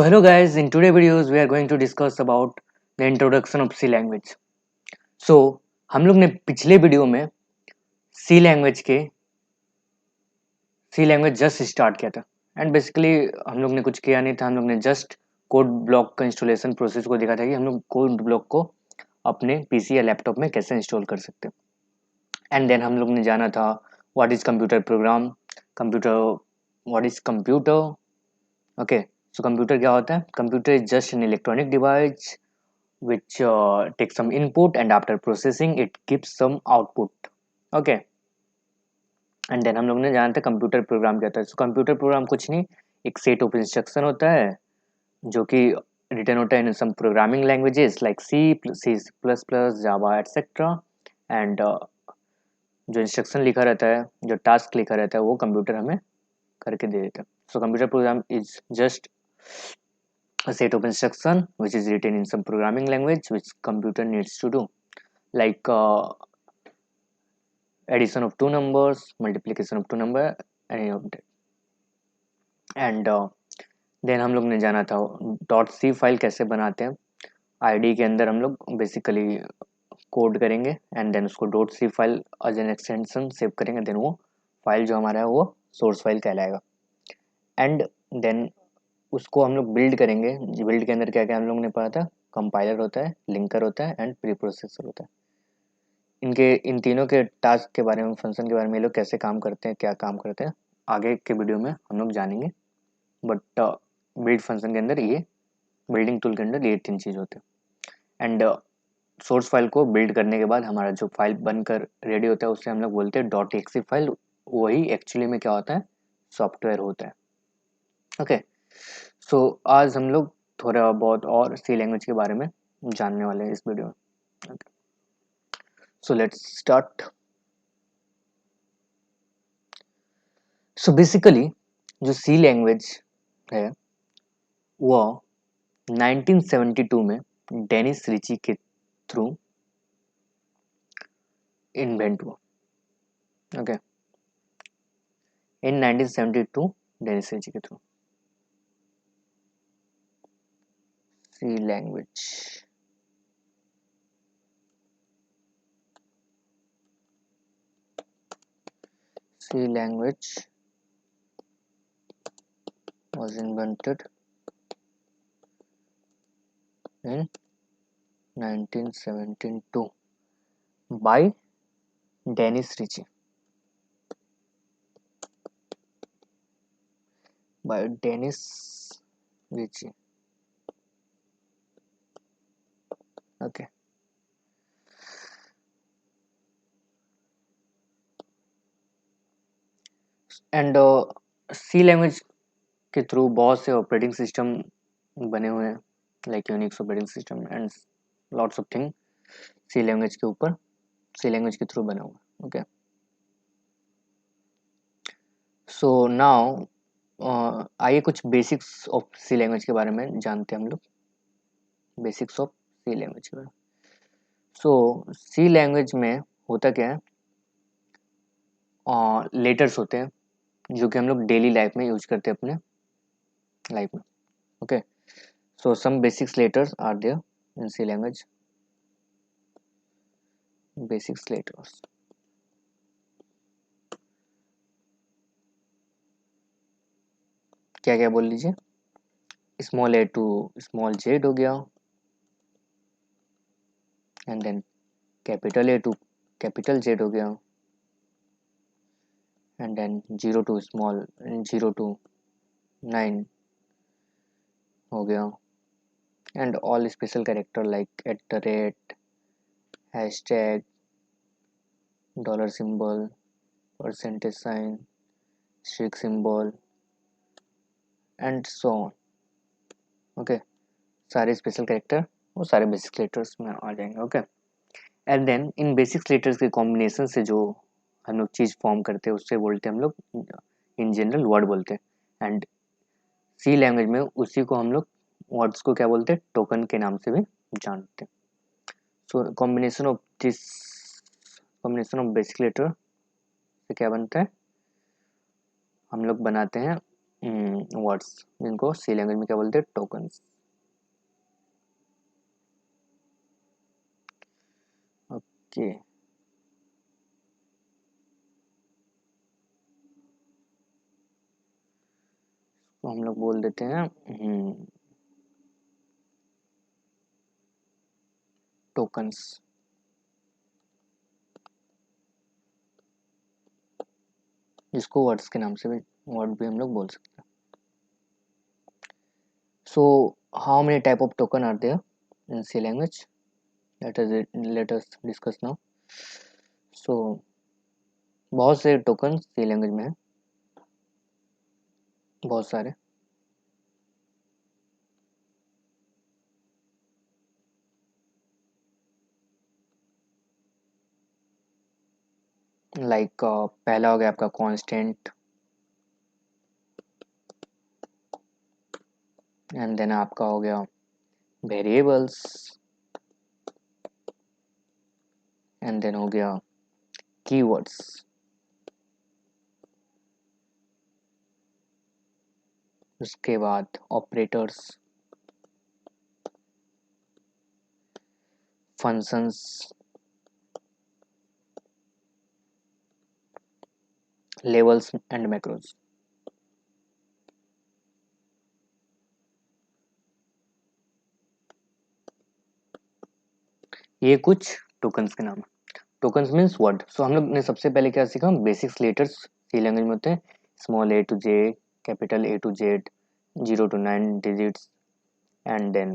Hello guys, in today's videos we are going to discuss about the introduction of C language. So हम लोग ने पिछले video में C language just start किया था and basically हम लोग ने कुछ किया नहीं था। हम लोग ने जस्ट कोड ब्लॉक का इंस्टॉलेशन प्रोसेस को देखा था कि हम लोग कोड ब्लॉक को अपने पीसी या लैपटॉप में कैसे इंस्टॉल कर सकते हैं। एंड देन हम लोग ने जाना था what is computer program, computer what is computer. Okay, so computer क्या होता है? Computer is just an electronic device which takes some input and after processing it gives some output. Okay, and then हम लोग ने जाना था computer program क्या था। सो कंप्यूटर प्रोग्राम कुछ नहीं, एक सेट ऑफ इंस्ट्रक्शन होता है जो कि रिटर्न होता है in some programming languages like C plus plus Java etcetera. And जो इंस्ट्रक्शन लिखा रहता है, जो टास्क लिखा रहता है वो कंप्यूटर हमें करके दे देता है। So computer program is just a set of instruction which is written in some programming language which computer needs to do, like addition of two numbers, multiplication of two number, any of that. And then हम लोग ने जाना था dot C file कैसे बनाते हैं। ID के अंदर हम लोग बेसिकली कोड करेंगे एंड देन उसको dot C file as an extension save करेंगे, देन वो फाइल जो हमारा है वो सोर्स फाइल कहलाएगा। एंड देन उसको हम लोग बिल्ड करेंगे। बिल्ड के अंदर क्या क्या हम लोग ने पढ़ा था? कंपाइलर होता है, लिंकर होता है एंड प्री प्रोसेसर होता है। इन तीनों के टास्क के बारे में, फंक्शन के बारे में ये लोग कैसे काम करते हैं, क्या काम करते हैं, आगे के वीडियो में हम लोग जानेंगे। बट बिल्ड फंक्शन के अंदर ये, बिल्डिंग टूल के अंदर ये तीन चीज़ होते हैं। एंड सोर्स फाइल को बिल्ड करने के बाद हमारा जो फाइल बनकर रेडी होता है उससे हम लोग बोलते हैं डॉट एक्सी फाइल। वही एक्चुअली में क्या होता है? सॉफ्टवेयर होता है। ओके, सो आज हम लोग थोड़ा बहुत और सी लैंग्वेज के बारे में जानने वाले हैं इस वीडियो में। So let's start. So basically जो सी लैंग्वेज है वो 1972 में डेनिस रिची के थ्रू इन्वेंट हुआ। ओके, इन 1972 डेनिस रिची के through C language. C language was invented in 1972 by Dennis Ritchie. By Dennis Ritchie. Okay. And C language के through बहुत से ऑपरेटिंग सिस्टम बने हुए हैं, like Unix operating system and lots of thing C language के ऊपर, सी language के through बना हुआ। ओके, सो नाउ आइए कुछ बेसिक्स ऑफ सी लैंग्वेज के बारे में जानते हैं हम लोग। बेसिक्स ऑफ सी लैंग्वेज के बारे में। सो सी लैंग्वेज में होता क्या है? लेटर्स होते हैं जो कि हम लोग डेली लाइफ में यूज करते हैं अपने लाइफ में। Okay, so some basics letters are there in C language. Basics letters, क्या क्या बोल लीजिए? Small A to small Z हो गया, and then capital A to capital Z हो गया, and then zero to small 0 to 9 हो गया, and all special character like at the rate, hashtag, dollar symbol, percentage sign, asterisk symbol and so on. Okay, सारे special character वो सारे basic letters में आ जाएंगे। Okay, and then in basic letters के combination से जो हम लोग चीज़ फॉर्म करते हैं उससे बोलते हैं हम लोग इन जनरल वर्ड बोलते हैं। एंड सी लैंग्वेज में उसी को हम लोग वर्ड्स को क्या बोलते हैं? टोकन के नाम से भी जानते हैं। So combination of combination of basic letter से क्या बनता है? हम लोग बनाते हैं वर्ड्स, जिनको सी लैंग्वेज में क्या बोलते हैं, टोकन्स। ओके, तो हम लोग बोल देते हैं टोकन्स। जिसको वर्ड्स के नाम से भी, वर्ड भी हम लोग बोल सकते हैं। So how many type of token are there in C language? let us discuss now. So बहुत से टोकन सी लैंग्वेज में है, बहुत सारे। लाइक पहला हो गया आपका कांस्टेंट, एंड देन आपका हो गया वेरिएबल्स, एंड देन हो गया कीवर्ड्स, उसके बाद operators, functions, levels and macros. ये कुछ टोकन्स के नाम है। Tokens means word. सो हम लोग ने सबसे पहले क्या सीखा, बेसिक्स लेटर्स सी लैंग्वेज में होते हैं, small A to J, capital A to Z, 0 to 9 digits, and then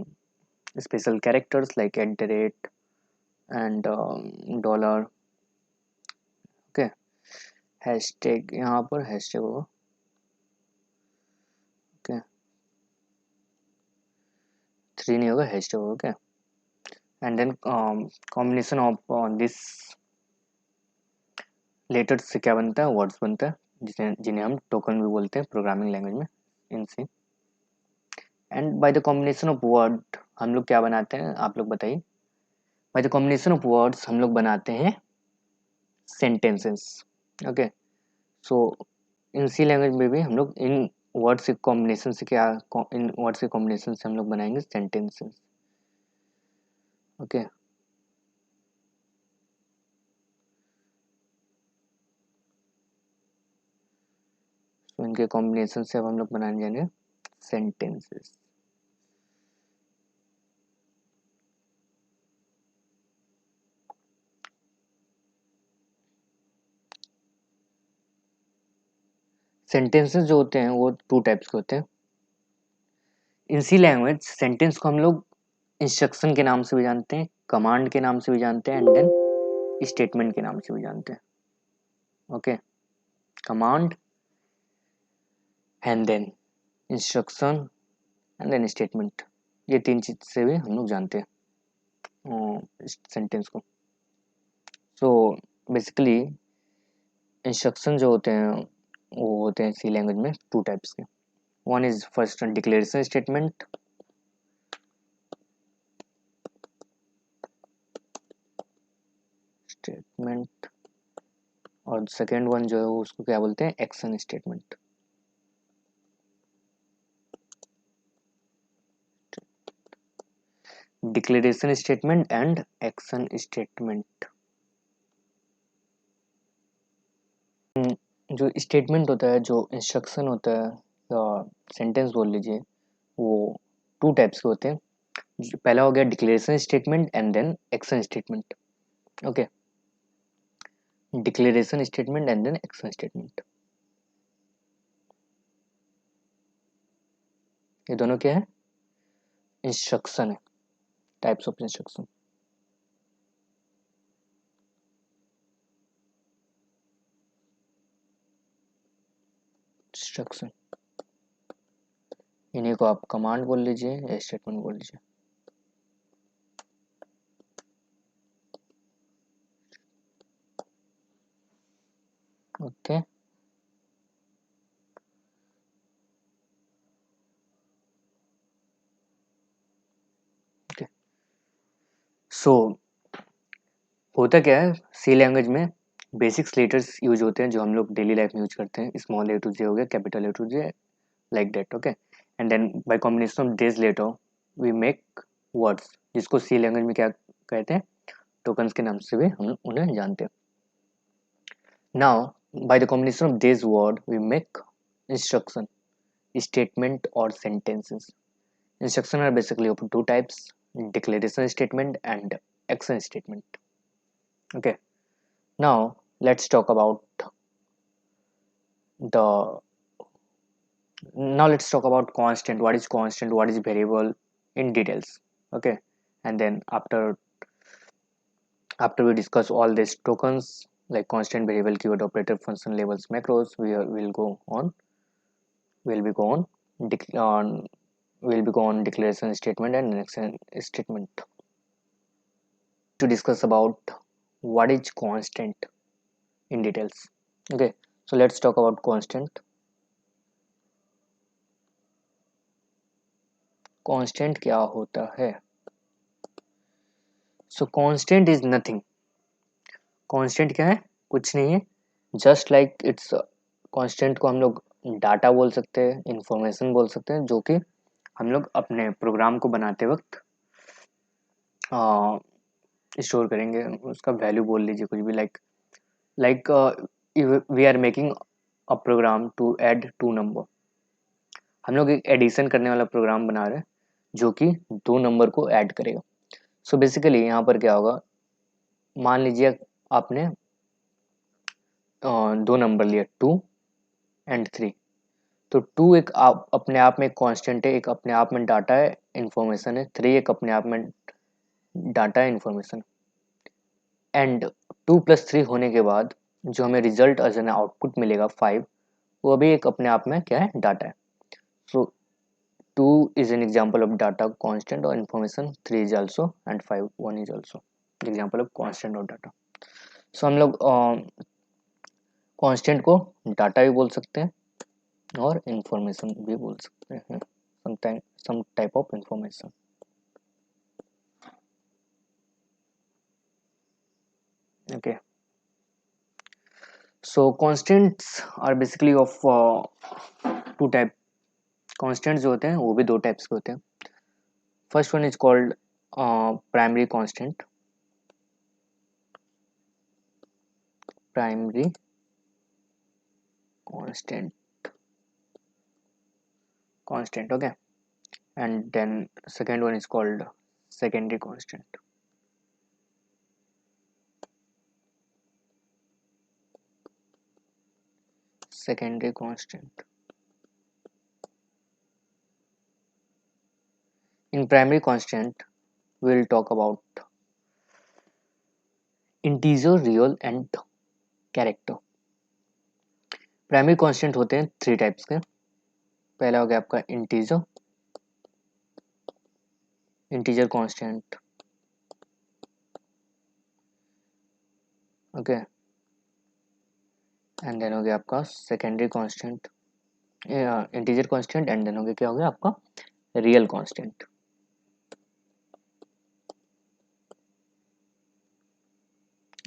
special characters like @ and dollar। Okay, hashtag, यहाँ पर हैशटैग होगा। ओके, 3 नहीं होगा, हैशटैग होगा। Okay, and then combination of this letters से क्या बनता है, वर्ड्स बनता है, जिन्हें हम टोकन भी बोलते हैं प्रोग्रामिंग लैंग्वेज में, in C. And by the combination of word हम लोग क्या बनाते हैं, आप लोग बताइए। By the combination of words हम लोग बनाते हैं sentences. Okay, so in C language में भी हम लोग इन वर्ड्स के कॉम्बिनेशन से क्या, इन वर्ड्स के कॉम्बिनेशन से हम लोग बनाएंगे सेंटेंसेस। ओके, तो इनके कॉम्बिनेशन से अब हम लोग बनाने जाएंगे सेंटेंसेस। सेंटेंसेस जो होते हैं वो 2 टाइप्स के होते हैं इन सी लैंग्वेज। सेंटेंस को हम लोग इंस्ट्रक्शन के नाम से भी जानते हैं, कमांड के नाम से भी जानते हैं, एंड देन स्टेटमेंट के नाम से भी जानते हैं। Okay, command and then instruction and then statement, ये 3 चीज से भी हम लोग जानते हैं सेंटेंस को। सो बेसिकली इंस्ट्रक्शन जो होते हैं वो होते हैं सी लैंग्वेज में 2 टाइप्स के। One is first declaration statement, और सेकेंड वन जो है उसको क्या बोलते हैं, action statement. Declaration statement and action statement. जो स्टेटमेंट होता है, जो इंस्ट्रक्शन होता है या सेंटेंस बोल लीजिए, वो 2 टाइप्स के होते हैं। पहला हो गया declaration statement and then action statement. Okay, declaration statement and then action statement, ये दोनों क्या है, इंस्ट्रक्शन है, टाइप्स ऑफ इंस्ट्रक्शन। इंस्ट्रक्शन, इन्हीं को आप कमांड बोल लीजिए या स्टेटमेंट बोल लीजिए। ओके, ओके, सो होता क्या है सी लैंग्वेज में, बेसिक्स लेटर्स यूज होते हैं जो हम लोग डेली लाइफ में यूज करते हैं। स्मॉल ए टू जे हो गया, capital A to J, like that. Okay, and then by combination of these later we make words, जिसको सी लैंग्वेज में क्या कहते हैं, टोकन्स के नाम से भी हम उन्हें जानते हैं. Now by the combination of these word we make instruction, statement or sentences. Instruction are basically of two types: declaration statement and action statement. Okay, now let's talk about the let's talk about constant, what is constant, what is variable in details. Okay, and then after we discuss all these tokens like constant, variable, keyword, operator, function, labels, macros, will go on will be go on will be go on declaration statement and action statement to discuss about what is constant in details. Okay, so let's talk about constant. Constant क्या होता है? So constant is nothing. Constant क्या है? कुछ नहीं है. Just like it's constant को हम लोग डाटा बोल सकते हैं, इंफॉर्मेशन बोल सकते हैं, जो कि हम लोग अपने प्रोग्राम को बनाते वक्त स्टोर करेंगे. उसका वैल्यू बोल लीजिए कुछ भी, like we are making a program to add 2 number. हम लोग एक एडिशन करने वाला प्रोग्राम बना रहे हैं जो कि 2 नंबर को ऐड करेगा. सो बेसिकली यहाँ पर क्या होगा, मान लीजिए आपने 2 नंबर लिया 2 एंड 3. तो 2 एक अपने आप में कांस्टेंट है, एक अपने आप में डाटा है, इंफॉर्मेशन है. 3 एक अपने आप में डाटा है, इंफॉर्मेशन. एंड 2 + 3 होने के बाद जो हमें रिजल्ट एज एन आउटपुट मिलेगा 5, वो भी एक अपने आप में क्या है, डाटा है. सो 2 is an example of data constant or information, 3 is also, and 5 1 is also example of constant और data. So हम लोग constant को डाटा भी बोल सकते हैं और इंफॉर्मेशन भी बोल सकते हैं, some type of information. Okay, so constants are basically of two type. Constants जो होते हैं वो भी 2 टाइप्स के होते हैं. First one is called primary constant. Primary constant, okay, and then second one is called secondary constant. Secondary constant. In primary constant we'll talk about integer, real and character. Primary constant होते हैं 3 types के. पहला हो गया आपका integer constant. Okay, and then हो गया आपका secondary constant, integer constant, and then हो गया क्या हो गया आपका रियल कांस्टेंट.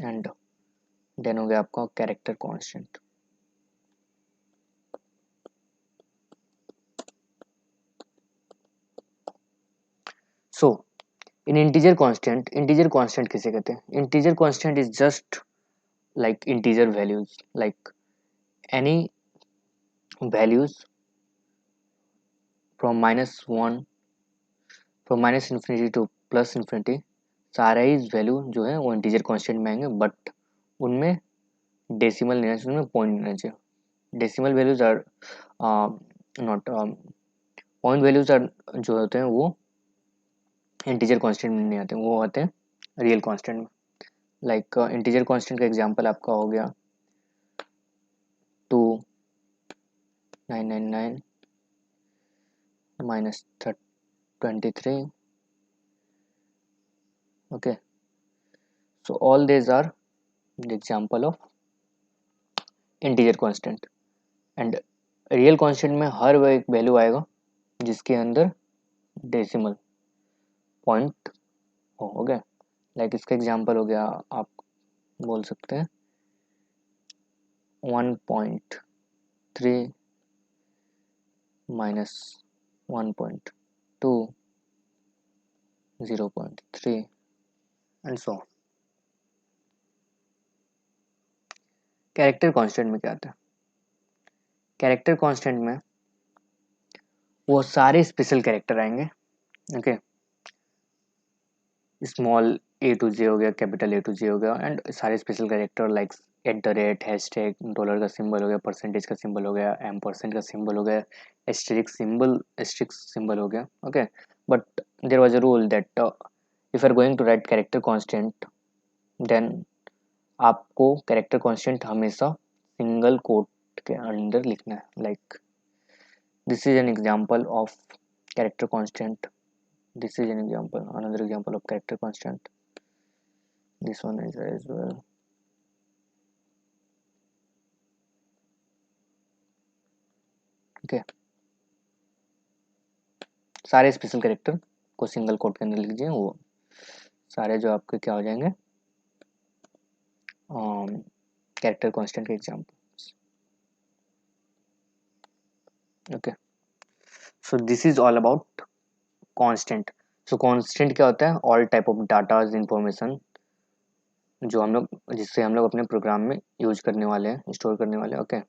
एंड देन हो गया आपका कैरेक्टर कांस्टेंट. सो इन इंटीजर कांस्टेंट किसे कहते हैं? Integer constant is just like integer values, like any values from -1 from -infinity to +infinity, सारे ही वैल्यू जो है वो इंटीजर कांस्टेंट में आएंगे, बट उनमें डेसिमल नहीं आना चाहिए, उनमें पॉइंट नहीं आना चाहिए. Decimal values are not point values are जो होते हैं वो इंटीजर कांस्टेंट में नहीं आते, वो आते हैं रियल कांस्टेंट में. लाइक इंटीजर कांस्टेंट का एग्जांपल आपका हो गया 2999 -23. Okay, so all these are the example of integer constant. and real constant में हर वो एक वैल्यू आएगा जिसके अंदर डेसिमल पॉइंट हो गया. लाइक इसका एग्जांपल हो गया, आप बोल सकते हैं 1.3 -1.2, 0.3 एंड सो। कैरेक्टर कांस्टेंट में क्या आता है? कैरेक्टर कांस्टेंट में वो सारे स्पेशल कैरेक्टर आएंगे। Okay, small A to J हो गया, कैपिटल ए टू जे हो गया, एंड सारे special character like @ hashtag, dollar का सिंबल हो गया, परसेंटेज का सिंबल हो गया, % का सिंबल हो गया, एस्टेरिक सिंबल हो गया। Okay, but there was a rule that if you are going to write character constant, then आपको कैरेक्टर कांस्टेंट हमेशा सिंगल कोट के अंदर लिखना है। Like this is an example of character constant, this is an example, another example of character constant, this one is as well। okay, सारे special character को single quote के अंदर लिख दीजिए, वो सारे जो आपके क्या हो जाएंगे, कैरेक्टर कांस्टेंट के example. Okay, so this is all about constant. So constant क्या होता है? All type of data information जो हम लोग, जिससे हम लोग अपने प्रोग्राम में यूज करने वाले हैं, स्टोर करने वाले हैं। ओके,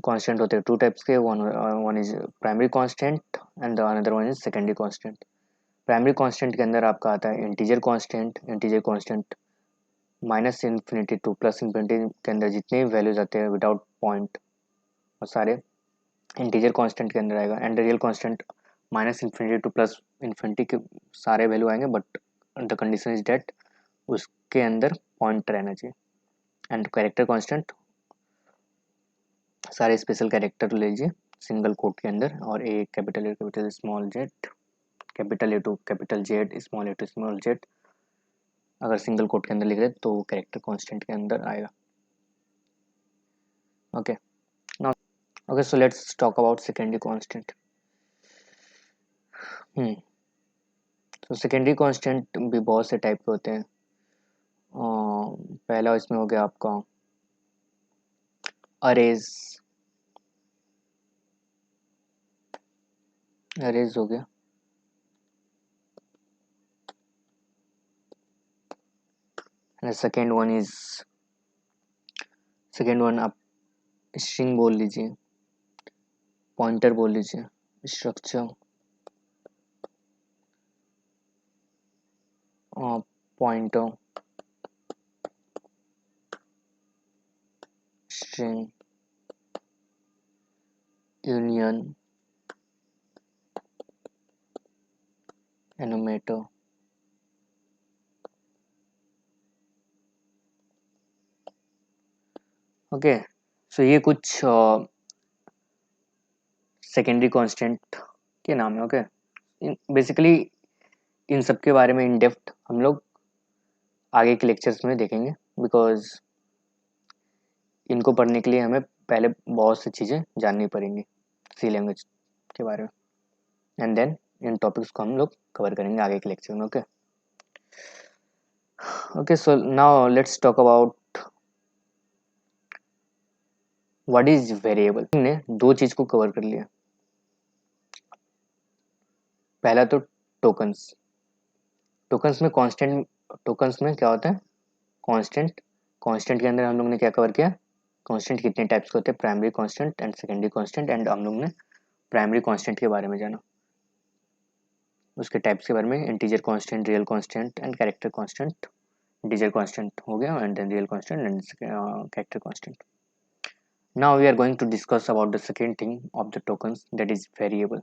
कांस्टेंट होते हैं टू टाइप्स के, one is primary constant and the another one is secondary constant. Primary constant के अंदर आपका आता है integer constant. Integer constant -∞ to +∞ के अंदर जितने भी वैल्यूज आते हैं विदाउट पॉइंट, और सारे इंटीजर कांस्टेंट के अंदर आएगा। एंड रियल कांस्टेंट -∞ टू +∞ के सारे वैल्यू आएंगे, but the condition is that उसके अंदर पॉइंट रहना चाहिए। एंड कैरेक्टर कांस्टेंट सारे स्पेशल कैरेक्टर लीजिए सिंगल कोट के अंदर, और A capital small Z, capital A to capital Z, small A to small Z, अगर सिंगल कोट के अंदर लिख रहे तो वो कैरेक्टर कांस्टेंट के अंदर आएगा। Okay, now okay, so let's talk about secondary constant. तो सेकेंडरी कांस्टेंट भी बहुत से टाइप के होते हैं। पहला इसमें हो गया आपका अरेज। अरेज हो गया, सेकेंड वन आप स्ट्रिंग बोल लीजिए, पॉइंटर बोल लीजिए, structure, pointer, string, union, enumerator. Okay, so ये कुछ सेकेंडरी कांस्टेंट के नाम है। ओके, बेसिकली इन सब के बारे में इन डेप्थ हम लोग आगे के लेक्चर्स में देखेंगे, बिकॉज इनको पढ़ने के लिए हमें पहले बहुत सी चीज़ें जाननी पड़ेंगी सी लैंग्वेज के बारे में, एंड देन इन टॉपिक्स को हम लोग कवर करेंगे आगे के लेक्चर में। Okay okay, so now let's talk about what is variable. हमने दो चीज़ को कवर कर लिया। पहला तो टोकन्स। टोकन्स में कांस्टेंट, टोकन्स में क्या होता है? कांस्टेंट। कांस्टेंट के अंदर हम लोग ने क्या कवर किया? कांस्टेंट कितने टाइप्स के होते हैं, primary constant and secondary constant, and हम लोग ने प्राइमरी कांस्टेंट के बारे में जाना, उसके टाइप्स के बारे में, integer constant, real constant and character constant. Integer constant हो गया, and then real constant and character constant. Now we are going to discuss about the second thing of the tokens, that is variable.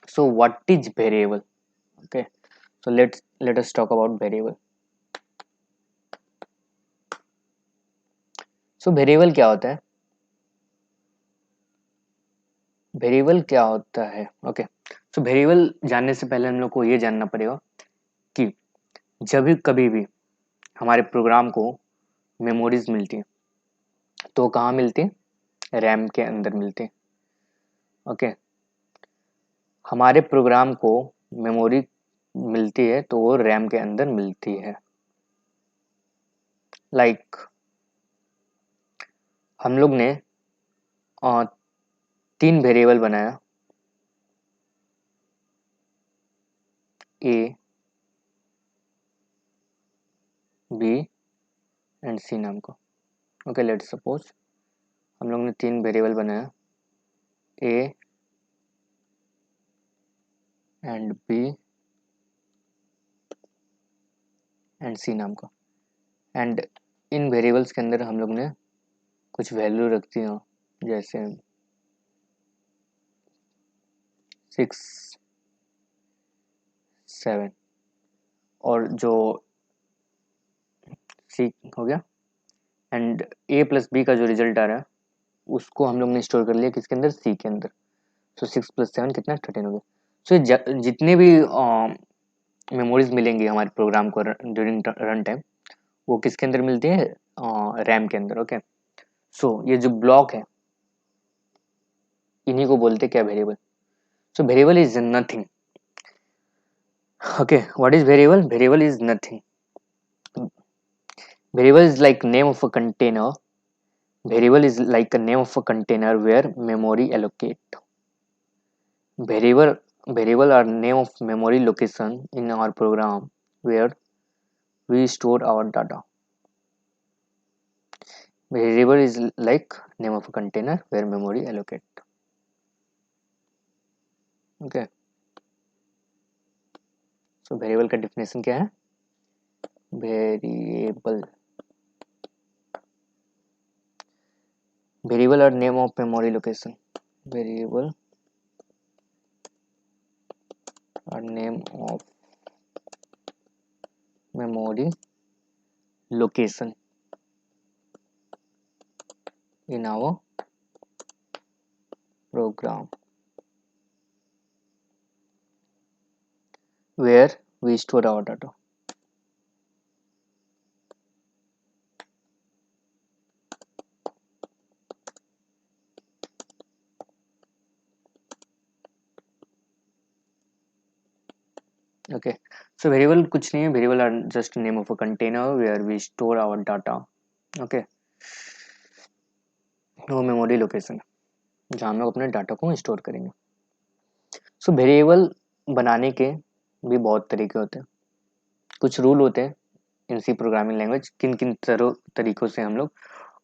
So what is variable? Okay, so let us talk about variable. So variable क्या होता है? Variable क्या होता है? Okay, so variable जानने से पहले हम लोग को ये जानना पड़ेगा कि जब भी कभी भी हमारे प्रोग्राम को मेमोरीज मिलती है तो कहाँ मिलती है? रैम के अंदर मिलती है। ओके, हमारे प्रोग्राम को मेमोरी मिलती है तो वो रैम के अंदर मिलती है। लाइक हम लोग ने तीन वेरिएबल बनाया, ए, बी एंड सी नाम का। ओके, लेट्स सपोज हम लोग ने तीन वेरिएबल बनाया, ए एंड बी एंड सी नाम का, एंड इन वेरिएबल्स के अंदर हम लोग ने कुछ वैल्यू रखती हैं, जैसे 6, 7, और जो सी हो गया, एंड ए प्लस बी का जो रिजल्ट आ रहा है उसको हम लोग ने स्टोर कर लिया किसके अंदर, सी के अंदर। सो 6 + 7 कितना, 13 हो गया। सो जितने भी मेमोरीज मिलेंगी हमारे प्रोग्राम को ड्यूरिंग रन टाइम, वो किसके अंदर मिलती है, रैम के अंदर। ओके, सो ये जो ब्लॉक है इन्हीं को बोलते हैं क्या, variable. So variable is nothing. Okay, what is variable? Variable is nothing. Variable is like name of a container. Variable is like a name of a container where memory allocate. Variable variable are name of memory location in our program where we store our data. Variable is like name of a container where memory allocate. Okay. So variable का definition क्या है? Variable are name of memory location. Variable are name of memory location in our program where we store our data. Okay, so variable कुछ नहीं है, variable are just name of a container where we store our data. Okay, वो memory location जहाँ हम लोग अपने data को store करेंगे। सो वेरिएबल बनाने के भी बहुत तरीके होते हैं, कुछ रूल होते हैं इन सी प्रोग्रामिंग लैंग्वेज, किन किन तरीकों से हम लोग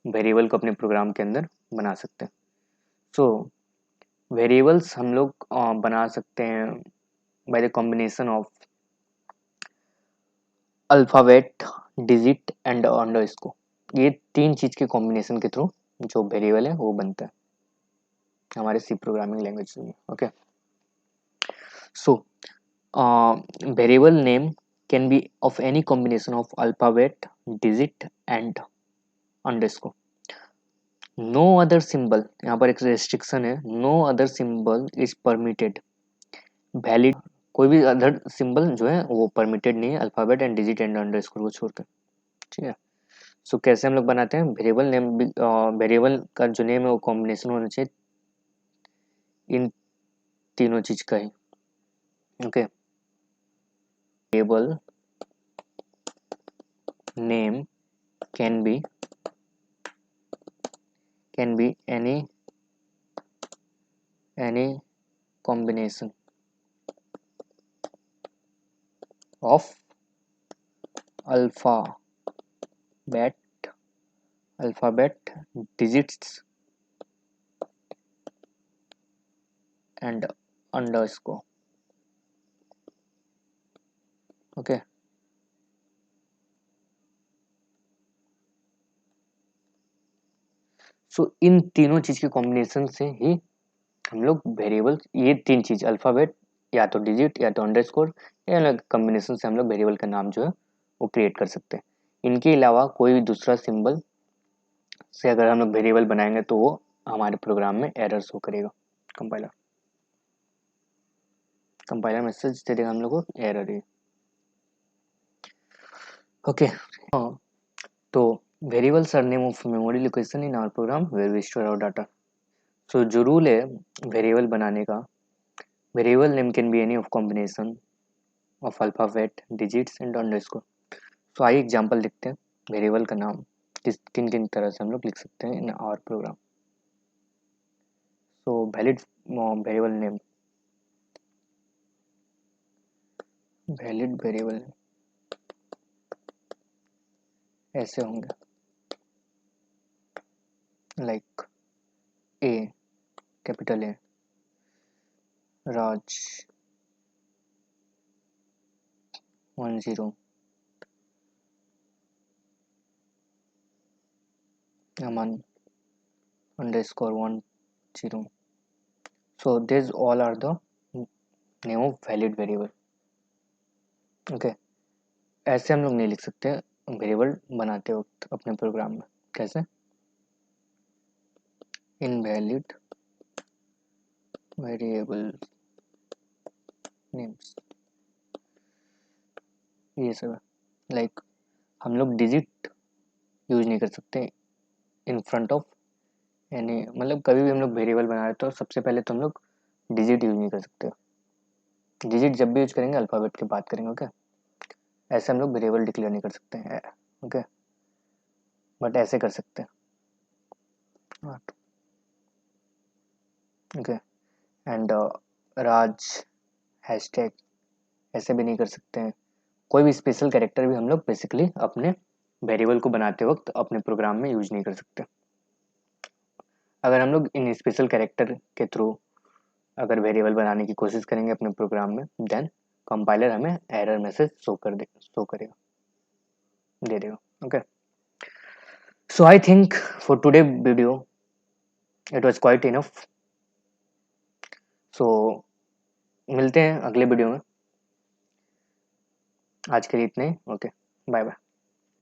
वेरिएबल को अपने प्रोग्राम के अंदर बना सकते हैं। सो वेरिएबल्स हम लोग बना सकते हैं bye the combination of alphabet, digit and underscore. ये तीन चीज के कॉम्बिनेशन के थ्रू जो वेरिएबल है वो बनता है हमारे सी प्रोग्रामिंग लैंग्वेज में। Okay, so variable name can be of any combination of alphabet, digit and underscore. No other symbol, यहाँ पर एक रेस्ट्रिक्शन है, no other symbol is permitted valid. कोई भी अदर सिंबल जो है वो परमिटेड नहीं है alphabet and digit and underscore को छोड़कर। ठीक है, सो कैसे हम लोग बनाते हैं वेरिएबल नेम? वेरिएबल का जो नेम है वो कॉम्बिनेशन होना चाहिए इन तीनों चीज का ही। Okay, variable name can be any combination of alphabet digits and underscore. Okay, so इन तीनों चीज के कॉम्बिनेशन से ही हम लोग वेरिएबल, ये तीन चीज अल्फाबेट या तो डिजिट या तो अंडरस्कोर या अलग कॉम्बिनेशन से हम लोग वेरिएबल का नाम जो है वो क्रिएट कर सकते हैं। इनके अलावा कोई भी दूसरा सिंबल से अगर हम लोग वेरिएबल बनाएंगे तो वो हमारे प्रोग्राम में एरर शो करेगा। कंपाइलर मैसेज दे देगा हम लोग को एरर है। ओके, तो variables are name of memory location in our program where we store our data. So जो रूल है वेरिएबल बनाने का, variable name can be any of combination of alphabet, digits and underscore. So आइए example लिखते हैं variable का नाम किन किन तरह से हम लोग लिख सकते हैं in our program. So valid variable name, valid variable ऐसे होंगे like A, capital A, Raj 10, Aman _10. So these all are the name of valid variable. Okay ऐसे हम लोग नहीं लिख सकते वेरिएबल बनाते वक्त अपने प्रोग्राम में। कैसे? इनवैलिड वेरिएबल नेम्स, ये सब है। लाइक हम लोग डिजिट यूज नहीं कर सकते इन फ्रंट ऑफ यानी मतलब कभी भी हम लोग वेरिएबल बना रहे तो सबसे पहले तो हम लोग डिजिट यूज नहीं कर सकते। डिजिट जब भी यूज करेंगे अल्फ़ाबेट की बात करेंगे। ओके ऐसे हम लोग वेरिएबल डिक्लेयर नहीं कर सकते हैं। ओके बट ऐसे कर सकते हैं। ओके एंड राज हैशटैग ऐसे भी नहीं कर सकते हैं। कोई भी स्पेशल कैरेक्टर भी हम लोग बेसिकली अपने वेरिएबल को बनाते वक्त अपने प्रोग्राम में यूज नहीं कर सकते। अगर हम लोग इन स्पेशल कैरेक्टर के थ्रू अगर वेरिएबल बनाने की कोशिश करेंगे अपने प्रोग्राम में देन कंपाइलर हमें एरर मैसेज शो करेगा, दे देगा। Okay so I think for today video it was quite enough. सो मिलते हैं अगले वीडियो में, आज के लिए इतने ही। Okay bye bye.